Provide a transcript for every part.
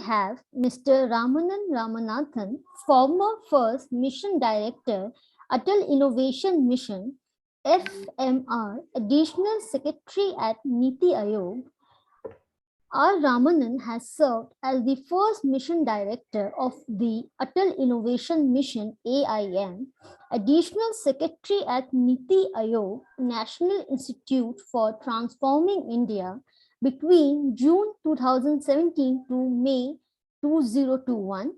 have Mr. Ramanan Ramanathan, former first Mission Director, Atal Innovation Mission, FMR, Additional Secretary at NITI Aayog. R. Ramanan has served as the first mission director of the Atal Innovation Mission AIM, additional secretary at NITI Aayog, National Institute for Transforming India, between June 2017 to May 2021,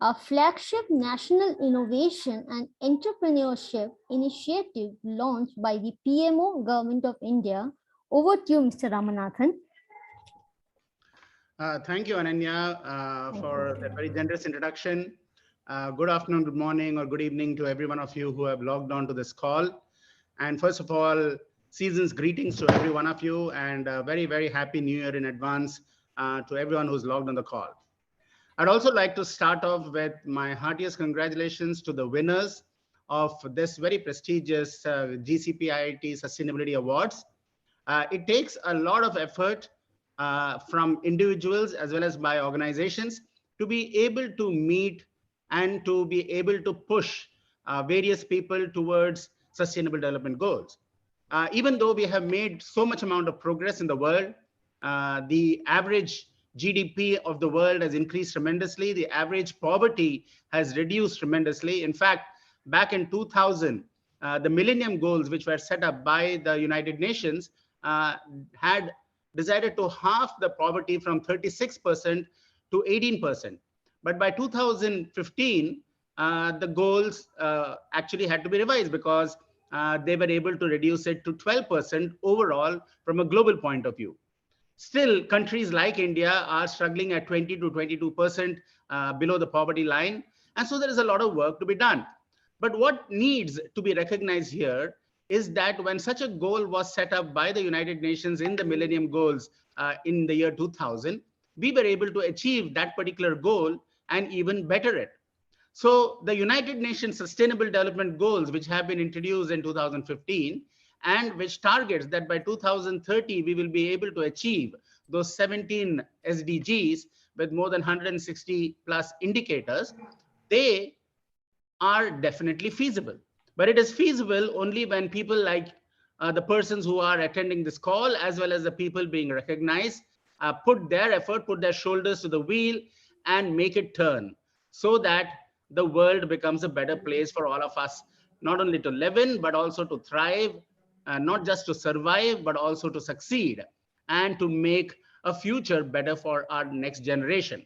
a flagship national innovation and entrepreneurship initiative launched by the PMO Government of India. Over to you, Mr. Ramanathan. Thank you, Ananya, for that very generous introduction. Good afternoon, good morning, or good evening to every one of you who have logged on to this call. And first of all, season's greetings to every one of you, and a very, very happy New Year in advance to everyone who's logged on the call. I'd also like to start off with my heartiest congratulations to the winners of this very prestigious GCPIT Sustainability Awards. It takes a lot of effort from individuals as well as by organizations to be able to meet and to be able to push various people towards sustainable development goals. Even though we have made so much amount of progress in the world, the average GDP of the world has increased tremendously. The average poverty has reduced tremendously. In fact, back in 2000, the Millennium Goals, which were set up by the United Nations, had decided to halve the poverty from 36% to 18%. But by 2015, the goals actually had to be revised because they were able to reduce it to 12% overall from a global point of view. Still, countries like India are struggling at 20 to 22% below the poverty line. And so there is a lot of work to be done. But what needs to be recognized here is that when such a goal was set up by the United Nations in the Millennium Goals in the year 2000, we were able to achieve that particular goal and even better it. So the United Nations Sustainable Development Goals, which have been introduced in 2015, and which targets that by 2030, we will be able to achieve those 17 SDGs with more than 160 plus indicators, they are definitely feasible. But it is feasible only when people like the persons who are attending this call, as well as the people being recognized, put their effort, put their shoulders to the wheel and make it turn so that the world becomes a better place for all of us, not only to live in, but also to thrive, not just to survive, but also to succeed and to make a future better for our next generation.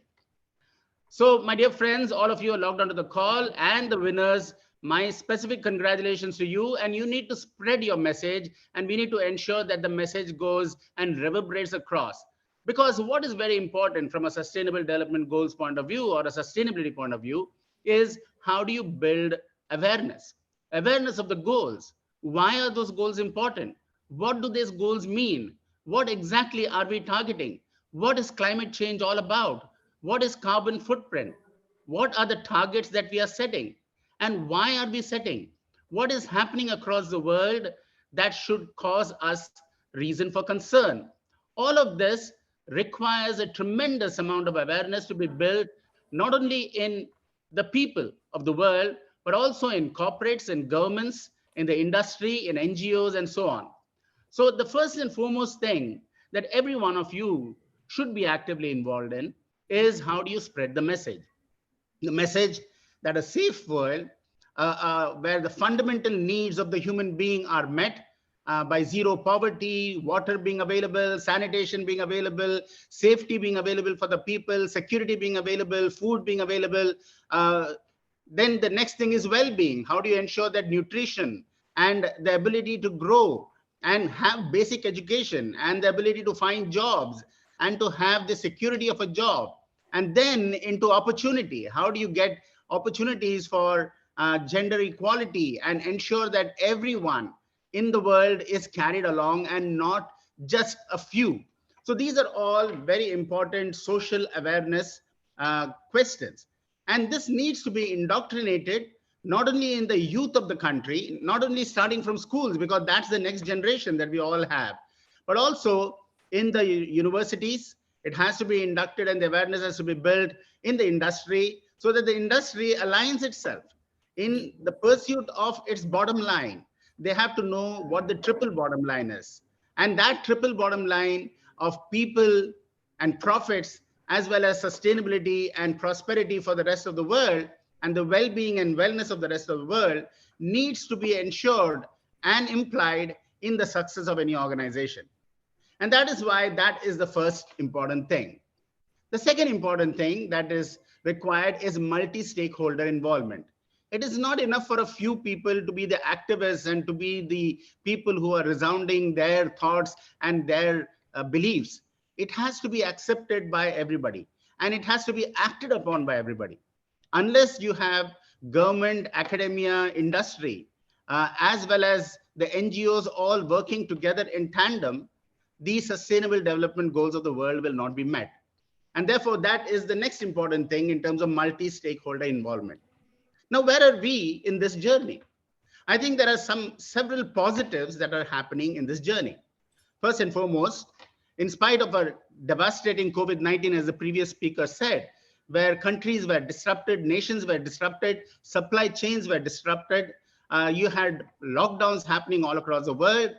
So my dear friends, all of you are logged onto the call, and the winners, my specific congratulations to you. And you need to spread your message, and we need to ensure that the message goes and reverberates across. Because what is very important from a sustainable development goals point of view or a sustainability point of view is how do you build awareness? Awareness of the goals. Why are those goals important? What do these goals mean? What exactly are we targeting? What is climate change all about? What is carbon footprint? What are the targets that we are setting? And why are we setting? What is happening across the world that should cause us reason for concern? All of this requires a tremendous amount of awareness to be built, not only in the people of the world, but also in corporates and governments, in the industry, in NGOs, and so on. So the first and foremost thing that every one of you should be actively involved in is how do you spread the message? The message that a safe world where the fundamental needs of the human being are met by zero poverty, water being available, sanitation being available, safety being available for the people, security being available, food being available. Then the next thing is well-being. How do you ensure that nutrition and the ability to grow and have basic education and the ability to find jobs and to have the security of a job? And then into opportunity. How do you get opportunities for gender equality and ensure that everyone in the world is carried along and not just a few? So these are all very important social awareness questions. And this needs to be indoctrinated not only in the youth of the country, not only starting from schools, because that's the next generation that we all have, but also in the universities, It has to be inducted, and the awareness has to be built in the industry so that the industry aligns itself in the pursuit of its bottom line. They have to know what the triple bottom line is. And that triple bottom line of people and profits, as well as sustainability and prosperity for the rest of the world, and the well-being and wellness of the rest of the world, needs to be ensured and implied in the success of any organization. And that is why that is the first important thing. The second important thing that is required is multi-stakeholder involvement. It is not enough for a few people to be the activists and to be the people who are resounding their thoughts and their beliefs. It has to be accepted by everybody, and it has to be acted upon by everybody. Unless you have government, academia, industry, as well as the NGOs all working together in tandem, the sustainable development goals of the world will not be met. And therefore, that is the next important thing in terms of multi-stakeholder involvement. Now, where are we in this journey? I think there are several positives that are happening in this journey. First and foremost, in spite of a devastating COVID-19, as the previous speaker said, where countries were disrupted, nations were disrupted, supply chains were disrupted, you had lockdowns happening all across the world,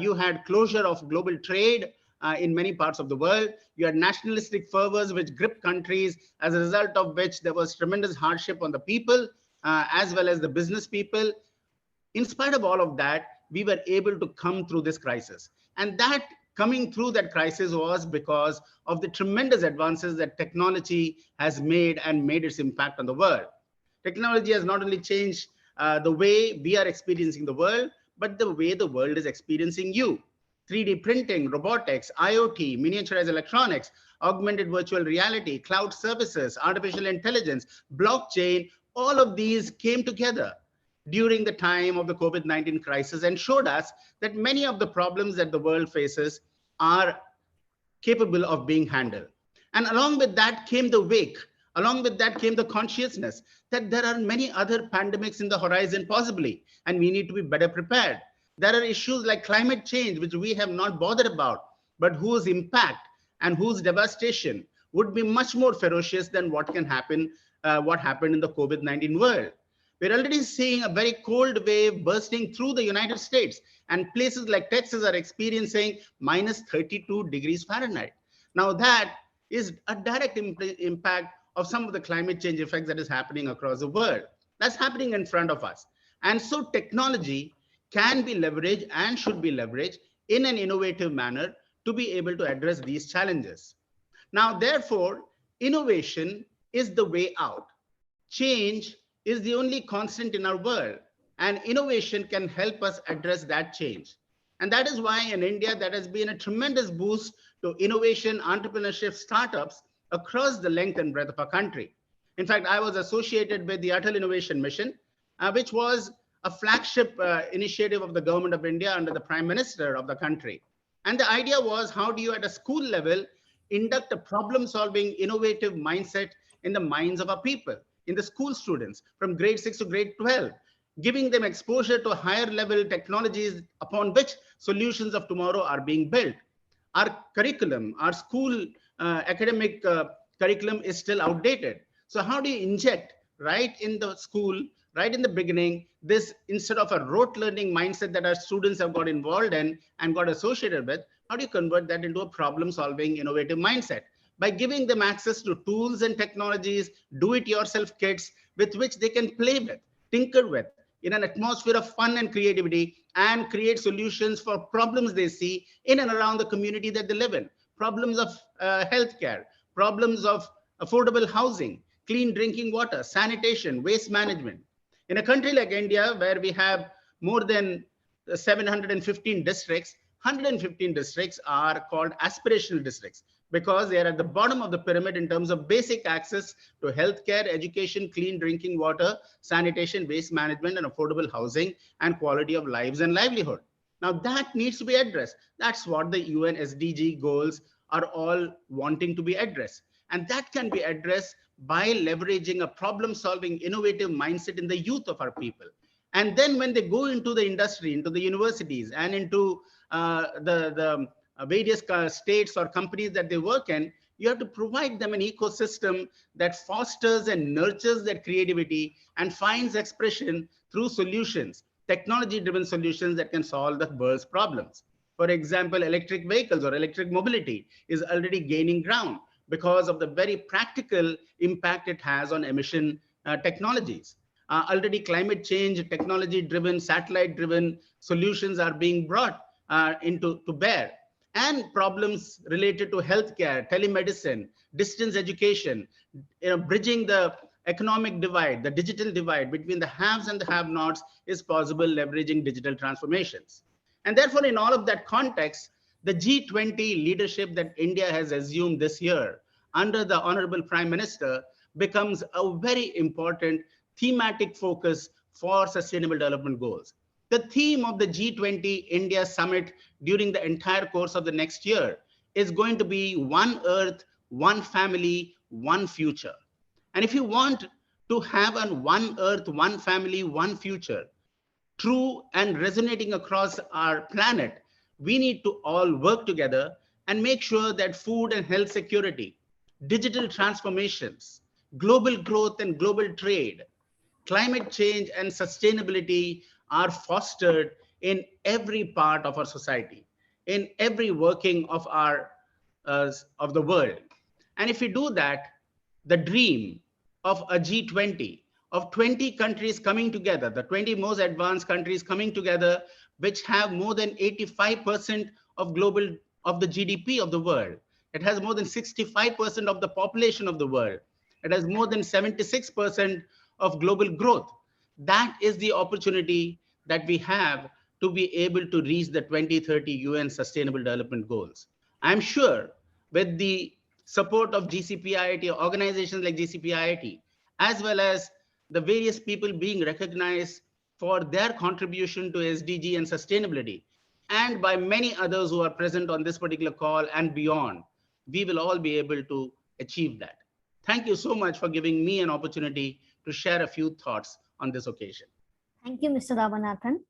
you had closure of global trade in many parts of the world, you had nationalistic fervors which gripped countries, as a result of which there was tremendous hardship on the people, as well as the business people. In spite of all of that, we were able to come through this crisis. And that coming through that crisis was because of the tremendous advances that technology has made and made its impact on the world. Technology has not only changed the way we are experiencing the world, but the way the world is experiencing you. 3D printing, robotics, IoT, miniaturized electronics, augmented virtual reality, cloud services, artificial intelligence, blockchain, all of these came together during the time of the COVID-19 crisis and showed us that many of the problems that the world faces are capable of being handled. And along with that came the wake. Along with that came the consciousness that there are many other pandemics in the horizon possibly, and we need to be better prepared. There are issues like climate change, which we have not bothered about, but whose impact and whose devastation would be much more ferocious than what happened in the COVID-19 world. We're already seeing a very cold wave bursting through the United States, and places like Texas are experiencing minus 32 degrees Fahrenheit. Now that is a direct impact of some of the climate change effects that is happening across the world. That's happening in front of us. And so technology can be leveraged and should be leveraged in an innovative manner to be able to address these challenges. Now, therefore, innovation is the way out. Change is the only constant in our world, and innovation can help us address that change. And that is why in India, there has been a tremendous boost to innovation, entrepreneurship, startups across the length and breadth of our country. In fact, I was associated with the Atal Innovation Mission, which was a flagship initiative of the government of India under the Prime Minister of the country. And the idea was, how do you at a school level induct a problem-solving, innovative mindset in the minds of our people, in the school students from grade 6 to grade 12, giving them exposure to higher level technologies upon which solutions of tomorrow are being built. Our curriculum, our school academic curriculum is still outdated. So how do you inject right in the school, right in the beginning, this, instead of a rote learning mindset that our students have got involved in and got associated with, how do you convert that into a problem-solving, innovative mindset? By giving them access to tools and technologies, do-it-yourself kits with which they can play with, tinker with, in an atmosphere of fun and creativity, and create solutions for problems they see in and around the community that they live in. Problems of healthcare, problems of affordable housing, clean drinking water, sanitation, waste management. In a country like India, where we have more than 715 districts, 115 districts are called aspirational districts because they are at the bottom of the pyramid in terms of basic access to healthcare, education, clean drinking water, sanitation, waste management, and affordable housing, and quality of lives and livelihood. Now that needs to be addressed. That's what the UN SDG goals are all wanting to be addressed. And that can be addressed by leveraging a problem-solving, innovative mindset in the youth of our people. And then when they go into the industry, into the universities, and into various states or companies that they work in, you have to provide them an ecosystem that fosters and nurtures their creativity and finds expression through solutions, technology-driven solutions that can solve the world's problems. For example, electric vehicles or electric mobility is already gaining ground because of the very practical impact it has on emission technologies. Already climate change, technology-driven, satellite-driven solutions are being brought into to bear, and problems related to healthcare, telemedicine, distance education, bridging the economic divide, the digital divide between the haves and the have-nots is possible leveraging digital transformations. And therefore, in all of that context, the G20 leadership that India has assumed this year under the Honorable Prime Minister becomes a very important thematic focus for sustainable development goals. The theme of the G20 India Summit during the entire course of the next year is going to be one Earth, one family, one future. And if you want to have a one Earth, one family, one future, true and resonating across our planet, we need to all work together and make sure that food and health security, digital transformations, global growth and global trade, climate change and sustainability are fostered in every part of our society, in every working of of the world. And if we do that, the dream of a G20, of 20 countries coming together, the 20 most advanced countries coming together, which have more than 85% of the GDP of the world. It has more than 65% of the population of the world. It has more than 76% of global growth. That is the opportunity that we have to be able to reach the 2030 UN Sustainable Development Goals. I'm sure with the support of GCPIT, organizations like GCPIT, as well as the various people being recognized for their contribution to SDG and sustainability, and by many others who are present on this particular call and beyond, we will all be able to achieve that. Thank you so much for giving me an opportunity to share a few thoughts on this occasion. Thank you, Mr. Ramanathan.